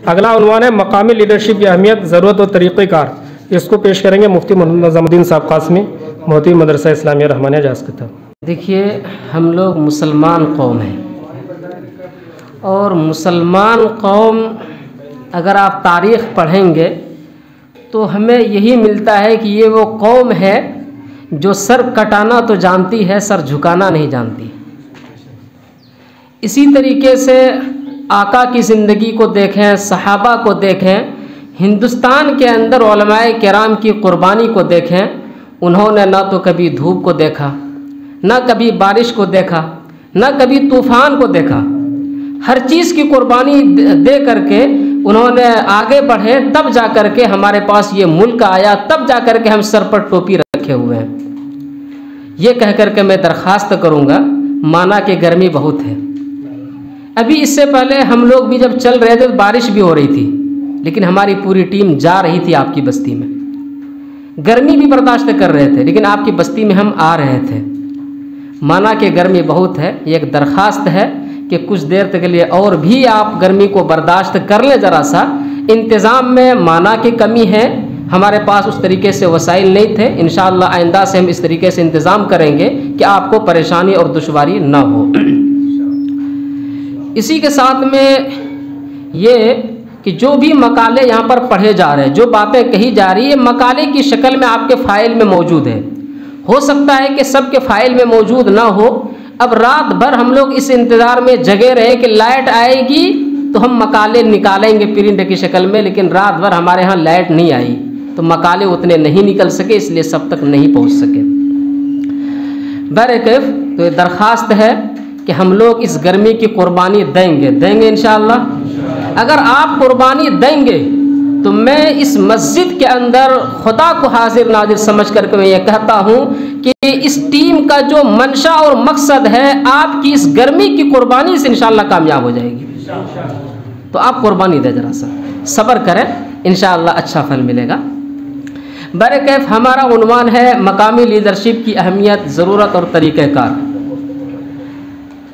अगला उन्वान है मकामी लीडरशिप की अहमियत, ज़रूरत और तरीक़ेकार। इसको पेश करेंगे मुफ्ती मोहम्मद नज़मुद्दीन साहब कासमी, मोहती मदरसा इस्लामिया रहमानिया जास किताब। देखिए, हम लोग मुसलमान कौम हैं और मुसलमान कौम अगर आप तारीख़ पढ़ेंगे तो हमें यही मिलता है कि ये वो कौम है जो सर कटाना तो जानती है, सर झुकाना नहीं जानती। इसी तरीके से आका की ज़िंदगी को देखें, सहाबा को देखें, हिंदुस्तान के अंदर उलमाए किराम की कुर्बानी को देखें। उन्होंने ना तो कभी धूप को देखा, ना कभी बारिश को देखा, ना कभी तूफ़ान को देखा। हर चीज़ की कुर्बानी दे करके उन्होंने आगे बढ़े, तब जा कर के हमारे पास ये मुल्क आया, तब जा कर के हम सर पर टोपी रखे हुए हैं। ये कह कर के मैं दरख्वास्त करूँगा, माना कि गर्मी बहुत है। अभी इससे पहले हम लोग भी जब चल रहे थे तो बारिश भी हो रही थी, लेकिन हमारी पूरी टीम जा रही थी आपकी बस्ती में। गर्मी भी बर्दाश्त कर रहे थे, लेकिन आपकी बस्ती में हम आ रहे थे। माना कि गर्मी बहुत है। ये एक दरख्वास्त है कि कुछ देर तक के लिए और भी आप गर्मी को बर्दाश्त कर लें ज़रा सा। इंतज़ाम में माना की कमी है, हमारे पास उस तरीके से वसाइल नहीं थे। इंशाअल्लाह आइंदा से हम इस तरीके से इंतज़ाम करेंगे कि आपको परेशानी और दुश्वारी ना हो। इसी के साथ में ये कि जो भी मकाले यहाँ पर पढ़े जा रहे हैं, जो बातें कही जा रही है, मकाले की शक्ल में आपके फ़ाइल में मौजूद है। हो सकता है कि सबके फ़ाइल में मौजूद ना हो। अब रात भर हम लोग इस इंतज़ार में जगे रहे कि लाइट आएगी तो हम मकाले निकालेंगे प्रिंट की शक्ल में, लेकिन रात भर हमारे यहाँ लाइट नहीं आई तो मकाले उतने नहीं निकल सके, इसलिए सब तक नहीं पहुँच सके। बहरकैफ तो ये दरख्वास्त है कि हम लोग इस गर्मी की कुर्बानी देंगे इंशाअल्लाह। अगर आप कुर्बानी देंगे तो मैं इस मस्जिद के अंदर खुदा को हाजिर नाजिर समझ करके मैं ये कहता हूँ कि इस टीम का जो मंशा और मकसद है आपकी इस गर्मी की कुर्बानी से इंशाअल्लाह कामयाब हो जाएगी। तो आप कुर्बानी दें, जरा सा सब्र करें, इंशाअल्लाह अच्छा फल मिलेगा। बहरकैफ हमारा उन्वान है मकामी लीडरशिप की अहमियत, ज़रूरत और तरीक़ेकार।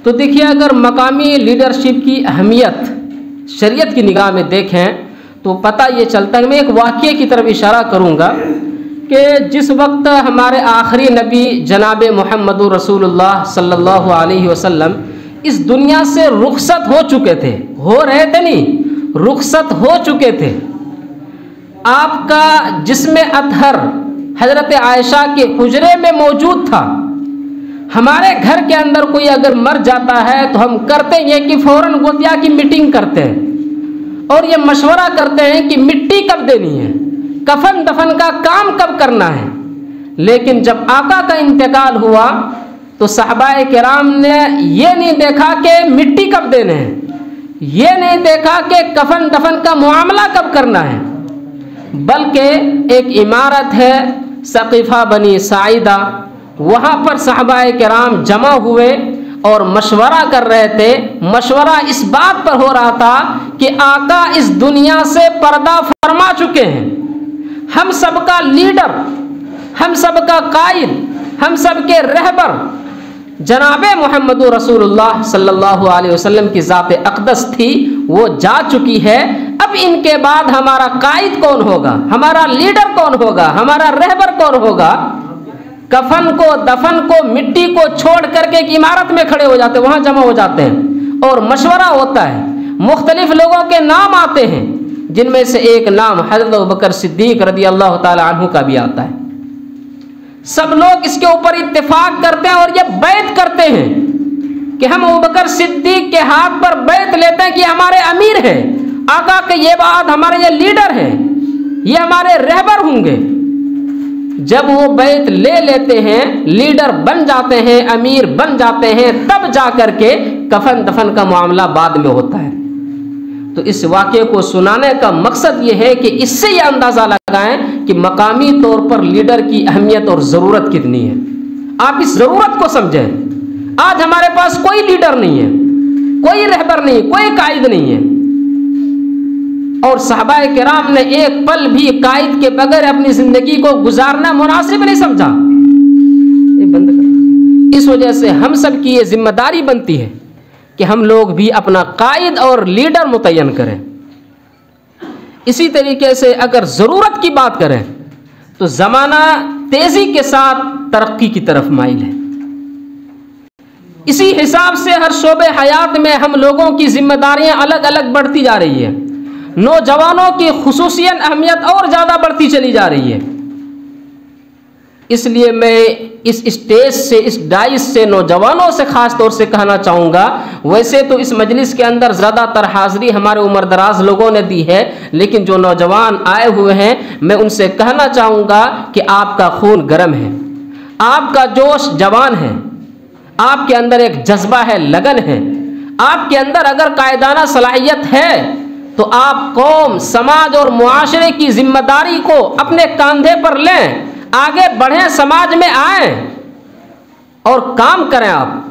तो देखिए, अगर मकामी लीडरशिप की अहमियत शरीयत की निगाह में देखें तो पता ये चलता है। मैं एक वाक़ये की तरफ इशारा करूँगा कि जिस वक्त हमारे आखिरी नबी जनाब मुहम्मदुर रसूलुल्लाह सल्लल्लाहु अलैहि वसल्लम इस दुनिया से रुखसत हो चुके थे, हो रहे थे नहीं, रुखसत हो चुके थे। आपका जिस्म अतहर हज़रत आयशा के हुजरे में मौजूद था। हमारे घर के अंदर कोई अगर मर जाता है तो हम करते हैं कि फ़ौरन गोतिया की मीटिंग करते हैं और ये मशवरा करते हैं कि मिट्टी कब देनी है, कफन दफन का काम कब करना है। लेकिन जब आका का इंतकाल हुआ तो सहाबाए किराम ने ये नहीं देखा कि मिट्टी कब देने हैं, ये नहीं देखा कि कफन दफन का मुआमला कब करना है, बल्कि एक इमारत है सक़ीफ़ा बनी साइदा, वहाँ पर सहाबाए किराम जमा हुए और मशवरा कर रहे थे। मशवरा इस बात पर हो रहा था कि आका इस दुनिया से पर्दा फरमा चुके हैं। हम सबका लीडर, हम सबका कायद, हम सबके रहबर जनाबे मुहम्मदुर रसूलुल्लाह सल्लल्लाहु अलैहि वसल्लम की ज़ात अक़दस थी, वो जा चुकी है। अब इनके बाद हमारा कायद कौन होगा, हमारा लीडर कौन होगा, हमारा रहबर कौन होगा। कफन को दफन को मिट्टी को छोड़ करके एक इमारत में खड़े हो जाते हैं, वहाँ जमा हो जाते हैं और मशवरा होता है। मुख्तलिफ लोगों के नाम आते हैं, जिनमें से एक नाम हज़रत अबू बकर सिद्दीक़ रज़ी अल्लाह ताला अन्हु का भी आता है। सब लोग इसके ऊपर इत्तेफाक करते हैं और ये बैत करते हैं कि हम अबू बकर सिद्दीक़ के हाथ पर बैत लेते हैं कि हमारे अमीर हैं, आका के ये बाद हमारे ये लीडर हैं, ये हमारे रहबर होंगे। जब वो बैत ले लेते हैं, लीडर बन जाते हैं, अमीर बन जाते हैं, तब जा कर के कफन दफन का मामला बाद में होता है। तो इस वाक़े को सुनाने का मकसद ये है कि इससे ये अंदाज़ा लगाएं कि मकामी तौर पर लीडर की अहमियत और ज़रूरत कितनी है। आप इस ज़रूरत को समझें। आज हमारे पास कोई लीडर नहीं है, कोई रहबर नहीं, कोई कायद नहीं है, और सहाबाए किराम ने एक पल भी कायद के बगैर अपनी ज़िंदगी को गुजारना मुनासिब नहीं समझा। ये बंद कर। इस वजह से हम सब की ये जिम्मेदारी बनती है कि हम लोग भी अपना कायद और लीडर मुतय्यन करें। इसी तरीके से अगर ज़रूरत की बात करें तो ज़माना तेज़ी के साथ तरक्की की तरफ माइल है। इसी हिसाब से हर शोबे हयात में हम लोगों की जिम्मेदारियां अलग अलग बढ़ती जा रही है। नौजवानों की खुसूसियन अहमियत और ज़्यादा बढ़ती चली जा रही है। इसलिए मैं इस स्टेज से, इस डाइस से नौजवानों से ख़ास तौर से कहना चाहूँगा, वैसे तो इस मजलिस के अंदर ज़्यादातर हाज़री हमारे उम्र दराज लोगों ने दी है, लेकिन जो नौजवान आए हुए हैं मैं उनसे कहना चाहूँगा कि आपका खून गर्म है, आपका जोश जवान है, आपके अंदर एक जज्बा है, लगन है। आपके अंदर अगर कायदाना सलाहियत है तो आप कौम, समाज और मुआशरे की जिम्मेदारी को अपने कंधे पर लें, आगे बढ़ें, समाज में आएं और काम करें आप।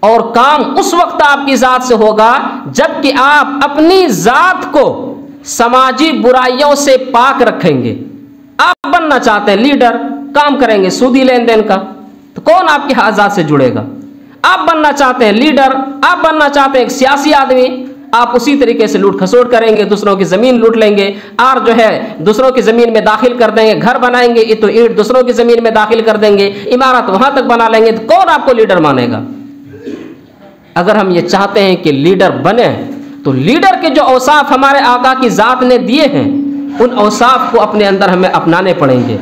और काम उस वक्त आपकी ज़ात से होगा जबकि आप अपनी ज़ात को समाजी बुराइयों से पाक रखेंगे। आप बनना चाहते हैं लीडर, काम करेंगे सूदी लेन देन का, तो कौन आपके आज़ाद से जुड़ेगा? आप बनना चाहते हैं लीडर, आप बनना चाहते हैं एक सियासी आदमी, आप उसी तरीके से लूट खसोट करेंगे, दूसरों की ज़मीन लूट लेंगे और जो है दूसरों की ज़मीन में दाखिल कर देंगे, घर बनाएंगे तो ईंट दूसरों की ज़मीन में दाखिल कर देंगे, इमारत वहाँ तक बना लेंगे, तो कौन आपको लीडर मानेगा? अगर हम ये चाहते हैं कि लीडर बने तो लीडर के जो औसाफ हमारे आका की ज़ात ने दिए हैं उन औसाफ को अपने अंदर हमें अपनाने पड़ेंगे।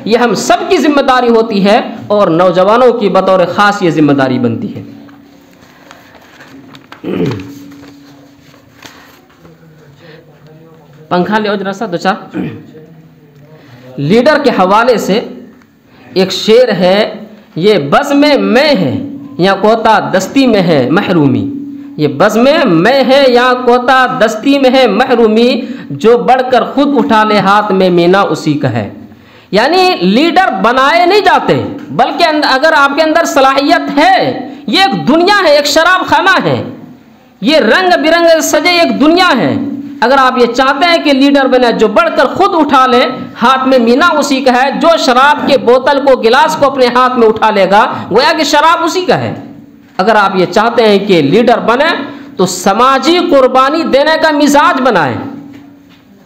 ये हम सब की जिम्मेदारी होती है और नौजवानों की बतौर ख़ास ये जिम्मेदारी बनती है। पंखा ले जरा सा दो चार। लीडर के हवाले से एक शेर है, ये बज़ में मैं है या कोता दस्ती में है महरूमी, ये बज़ में मैं है या कोता दस्ती में है महरूमी, जो बढ़कर खुद उठा ले हाथ में मीना उसी का है। यानी लीडर बनाए नहीं जाते, बल्कि अगर आपके अंदर सलाहियत है, ये एक दुनिया है, एक शराब खाना है, ये रंग बिरंग सजे एक दुनिया है। अगर आप ये चाहते हैं कि लीडर बने जो बढ़कर खुद उठा ले, हाथ में मीना उसी का है, जो शराब के बोतल को, गिलास को अपने हाथ में उठा लेगा गोया कि शराब उसी का है। अगर आप ये चाहते हैं कि लीडर बने तो समाजी कुर्बानी देने का मिजाज बनाएं।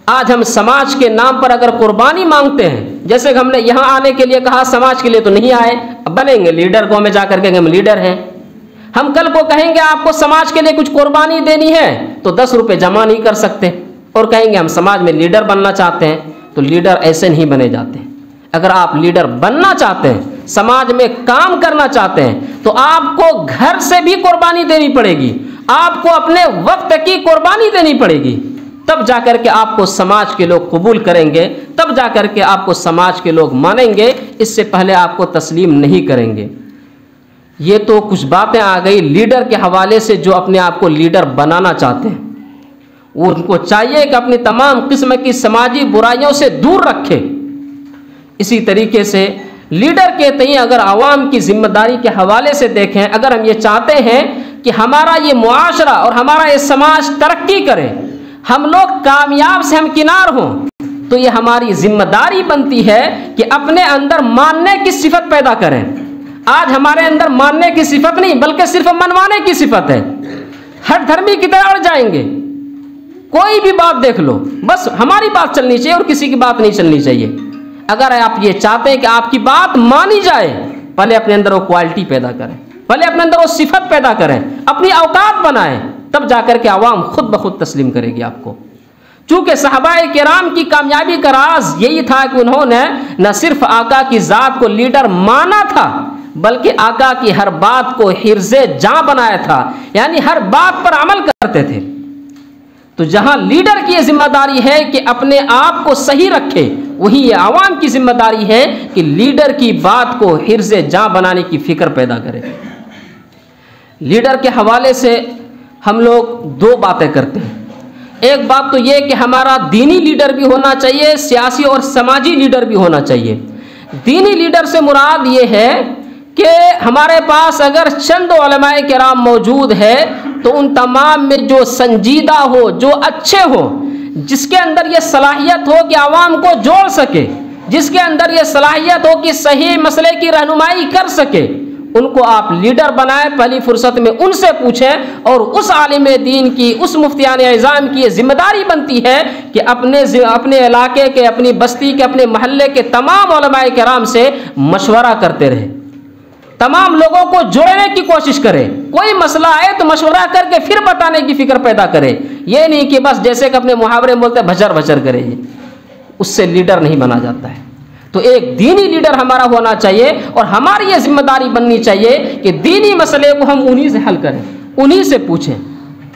आज हम समाज के नाम पर अगर कुर्बानी मांगते हैं, जैसे कि हमने यहाँ आने के लिए कहा, समाज के लिए तो नहीं आए, अब बनेंगे लीडर को में जाकर के हम लीडर हैं। हम कल को कहेंगे आपको समाज के लिए कुछ कुर्बानी देनी है तो 10 रुपये जमा नहीं कर सकते और कहेंगे हम समाज में लीडर बनना चाहते हैं, तो लीडर ऐसे नहीं बने जाते। अगर आप लीडर बनना चाहते हैं, समाज में काम करना चाहते हैं, तो आपको घर से भी कुर्बानी देनी पड़ेगी, आपको अपने वक्त की कुर्बानी देनी पड़ेगी, तब जाकर के आपको समाज के लोग कबूल करेंगे, तब जाकर के आपको समाज के लोग मानेंगे, इससे पहले आपको तस्लीम नहीं करेंगे। ये तो कुछ बातें आ गई लीडर के हवाले से जो अपने आप को लीडर बनाना चाहते हैं। वो उनको चाहिए कि अपनी तमाम किस्म की समाजी बुराइयों से दूर रखे। इसी तरीके से लीडर के तई अगर आवाम की जिम्मेदारी के हवाले से देखें, अगर हम ये चाहते हैं कि हमारा ये मुआशरा और हमारा ये समाज तरक्की करे, हम लोग कामयाब से हम किनार हों, तो ये हमारी जिम्मेदारी बनती है कि अपने अंदर मानने की सिफत पैदा करें। आज हमारे अंदर मानने की सिफत नहीं बल्कि सिर्फ मनवाने की सिफत है। हर धर्मी की तरह अड़ जाएंगे, कोई भी बात देख लो, बस हमारी बात चलनी चाहिए और किसी की बात नहीं चलनी चाहिए। अगर आप ये चाहते हैं कि आपकी बात मानी जाए, पहले अपने अंदर वो क्वालिटी पैदा करें, पहले अपने अंदर वो सिफत पैदा करें, अपनी औकात बनाएं, तब जाकर के आवाम खुद ब खुद तस्लीम करेगी आपको। चूँकि सहाबाए किराम की कामयाबी का राज यही था कि उन्होंने न सिर्फ आका की ज़ात को लीडर माना था, बल्कि आका की हर बात को हिर्ज़े जां बनाया था, यानी हर बात पर अमल करते थे। तो जहां लीडर की जिम्मेदारी है कि अपने आप को सही रखे, वही ये आवाम की जिम्मेदारी है कि लीडर की बात को हिर्ज़े जां बनाने की फिक्र पैदा करे। लीडर के हवाले से हम लोग दो बातें करते हैं। एक बात तो ये कि हमारा दीनी लीडर भी होना चाहिए, सियासी और समाजी लीडर भी होना चाहिए। दीनी लीडर से मुराद ये है कि हमारे पास अगर चंद उलमाए किराम मौजूद है तो उन तमाम में जो संजीदा हो, जो अच्छे हो, जिसके अंदर ये सलाहियत हो कि आवाम को जोड़ सके, जिसके अंदर ये सलाहियत हो कि सही मसले की रहनुमाई कर सके, उनको आप लीडर बनाएं, पहली फुर्सत में उनसे पूछें। और उस आलिम दीन की, उस मुफ्तियान इज़ाम की ये जिम्मेदारी बनती है कि अपने इलाके के, अपनी बस्ती के, अपने महल्ले के तमाम उलमाए किराम से मशवरा करते रहे, तमाम लोगों को जोड़ने की कोशिश करें। कोई मसला आए तो मशवरा करके फिर बताने की फिक्र पैदा करें। ये नहीं कि बस जैसे कि अपने मुहावरे बोलते भचर भचर करें, उससे लीडर नहीं बना जाता है। तो एक दीनी लीडर हमारा होना चाहिए और हमारी ये जिम्मेदारी बननी चाहिए कि दीनी मसले को हम उन्हीं से हल करें, उन्हीं से पूछें।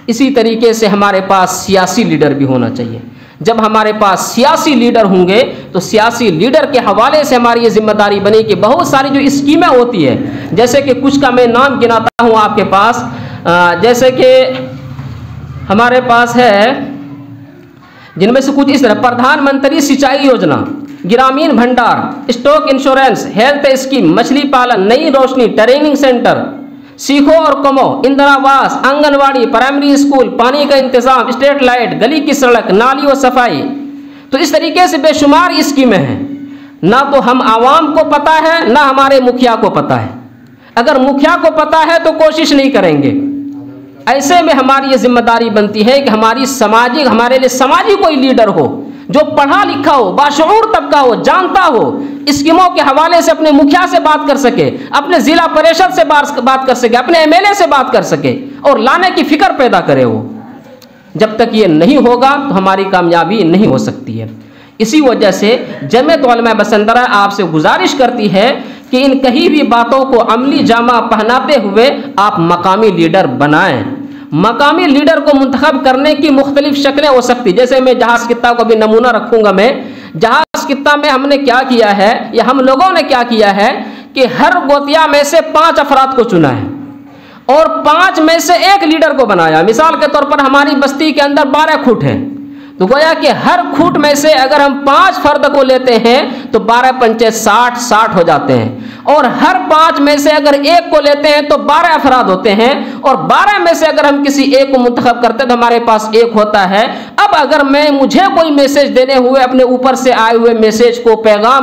इसी तरीके से हमारे पास सियासी लीडर भी होना चाहिए। जब हमारे पास सियासी लीडर होंगे तो सियासी लीडर के हवाले से हमारी ये जिम्मेदारी बनी कि बहुत सारी जो स्कीमें होती है, जैसे कि कुछ का मैं नाम गिनाता हूँ आपके पास, जैसे कि हमारे पास है, जिनमें से कुछ इस तरह: प्रधानमंत्री सिंचाई योजना, ग्रामीण भंडार, स्टॉक इंश्योरेंस, हेल्थ स्कीम, मछली पालन, नई रोशनी, ट्रेनिंग सेंटर, सीखो और कमो, इंदिरावास, आंगनवाड़ी, प्राइमरी स्कूल, पानी का इंतजाम, स्ट्रीट लाइट, गली की सड़क, नाली और सफाई। तो इस तरीके से बेशुमार स्कीमें हैं। ना तो हम आवाम को पता है, ना हमारे मुखिया को पता है। अगर मुखिया को पता है तो कोशिश नहीं करेंगे। ऐसे में हमारी ये जिम्मेदारी बनती है कि हमारे लिए समाजी कोई लीडर हो जो पढ़ा लिखा हो, बाशऊर तबका हो, जानता हो, स्कीमों के हवाले से अपने मुखिया से बात कर सके, अपने जिला परिषद से बात कर सके, अपने एमएलए से बात कर सके और लाने की फिक्र पैदा करे वो। जब तक ये नहीं होगा तो हमारी कामयाबी नहीं हो सकती है। इसी वजह से जमीयत उलमा बसंतरा आपसे गुजारिश करती है कि इन कही भी बातों को अमली जामा पहनाते हुए आप मकामी लीडर बनाएं। मकामी लीडर को मुंतखब करने की मुख्तलिफ शक्लें हो सकती, जैसे मैं जहाज कित्ता को भी नमूना रखूंगा। मैं जहाज कित्ता में हमने क्या किया है, या हम लोगों ने क्या किया है कि हर गोतिया में से 5 अफराद को चुना है और 5 में से एक लीडर को बनाया। मिसाल के तौर पर हमारी बस्ती के अंदर 12 खूट हैं, तो गोया कि हर खूट में से अगर हम 5 फर्द को लेते हैं तो 12 पंचे 60 हो जाते हैं, और हर 5 में से अगर एक को लेते हैं तो 12 अफराद होते हैं, और 12 में से अगर हम किसी एक को मुंतखब करते हैं तो हमारे पास एक होता है। अब अगर मुझे कोई मैसेज देने हुए अपने ऊपर से आए हुए मैसेज को, पैगाम